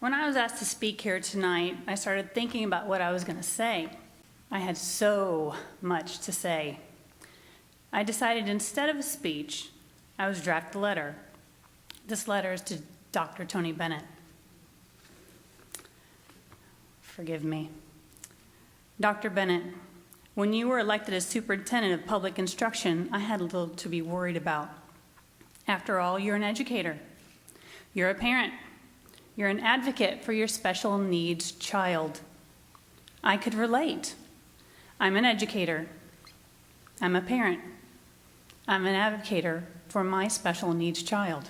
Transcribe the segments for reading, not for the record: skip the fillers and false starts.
When I was asked to speak here tonight, I started thinking about what I was going to say. I had so much to say. I decided instead of a speech, I would draft a letter. This letter is to Dr. Tony Bennett. Forgive me. Dr. Bennett, when you were elected as superintendent of public instruction, I had little to be worried about. After all, you're an educator. You're a parent. You're an advocate for your special needs child. I could relate. I'm an educator. I'm a parent. I'm an advocate for my special needs child.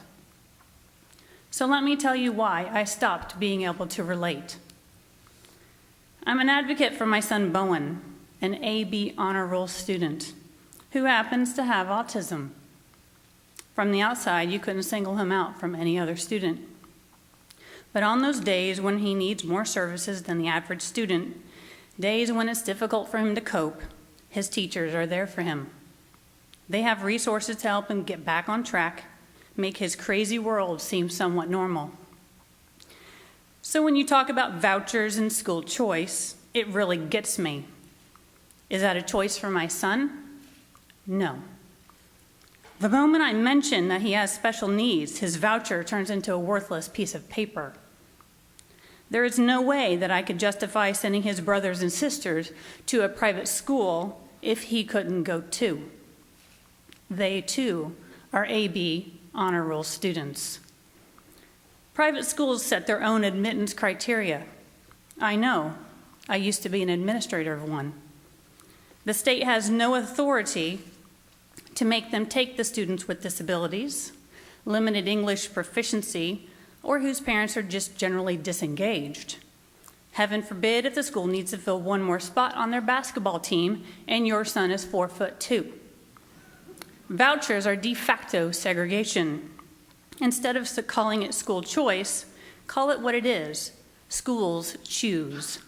So let me tell you why I stopped being able to relate. I'm an advocate for my son Bowen, an AB honor roll student who happens to have autism. From the outside, you couldn't single him out from any other student. But on those days when he needs more services than the average student, days when it's difficult for him to cope, his teachers are there for him. They have resources to help him get back on track, make his crazy world seem somewhat normal. So when you talk about vouchers and school choice, it really gets me. Is that a choice for my son? No. The moment I mention that he has special needs, his voucher turns into a worthless piece of paper. There is no way that I could justify sending his brothers and sisters to a private school if he couldn't go too. They, too, are AB honor roll students. Private schools set their own admittance criteria. I know. I used to be an administrator of one. The state has no authority to make them take the students with disabilities, limited English proficiency, or whose parents are just generally disengaged. Heaven forbid if the school needs to fill one more spot on their basketball team and your son is 4'2". Vouchers are de facto segregation. Instead of calling it school choice, call it what it is: schools choose.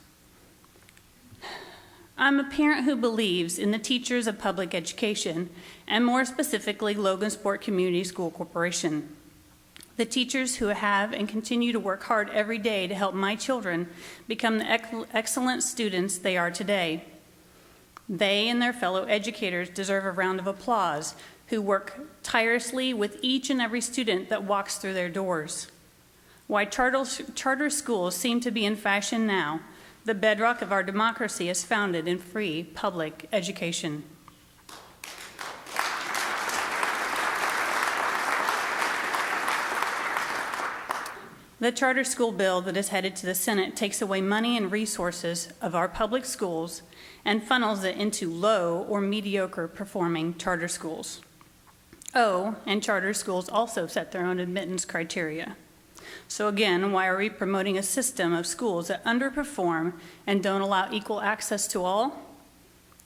I'm a parent who believes in the teachers of public education, and more specifically, Logansport Community School Corporation. The teachers who have and continue to work hard every day to help my children become the excellent students they are today. They and their fellow educators deserve a round of applause, who work tirelessly with each and every student that walks through their doors. Why charter schools seem to be in fashion now, the bedrock of our democracy is founded in free public education. The charter school bill that is headed to the Senate takes away money and resources of our public schools and funnels it into low or mediocre performing charter schools. Oh, and charter schools also set their own admittance criteria. So again, why are we promoting a system of schools that underperform and don't allow equal access to all?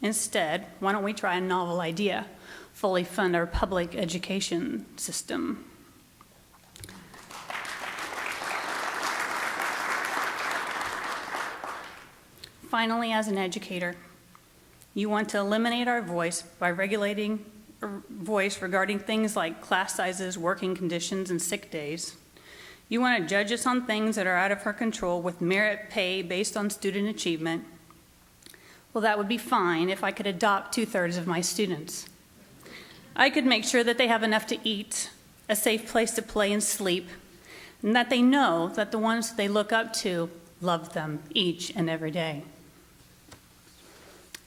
Instead, why don't we try a novel idea? Fully fund our public education system. Finally, as an educator, you want to eliminate our voice by regulating regarding things like class sizes, working conditions, and sick days. You want to judge us on things that are out of our control with merit pay based on student achievement. Well, that would be fine if I could adopt 2/3 of my students. I could make sure that they have enough to eat, a safe place to play and sleep, and that they know that the ones they look up to love them each and every day.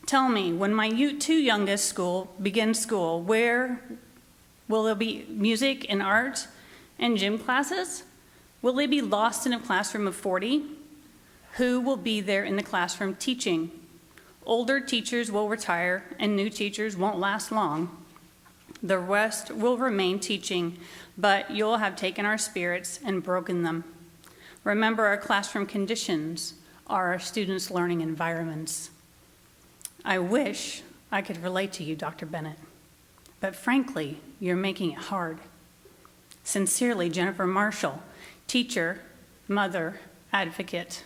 Tell me, when my two youngest begin school, where will there be music and art and gym classes? Will they be lost in a classroom of 40? Who will be there in the classroom teaching? Older teachers will retire and new teachers won't last long. The rest will remain teaching, but you'll have taken our spirits and broken them. Remember, our classroom conditions are our students' learning environments. I wish I could relate to you, Dr. Bennett, but frankly, you're making it hard. Sincerely, Jennifer Marshall, teacher, mother, advocate.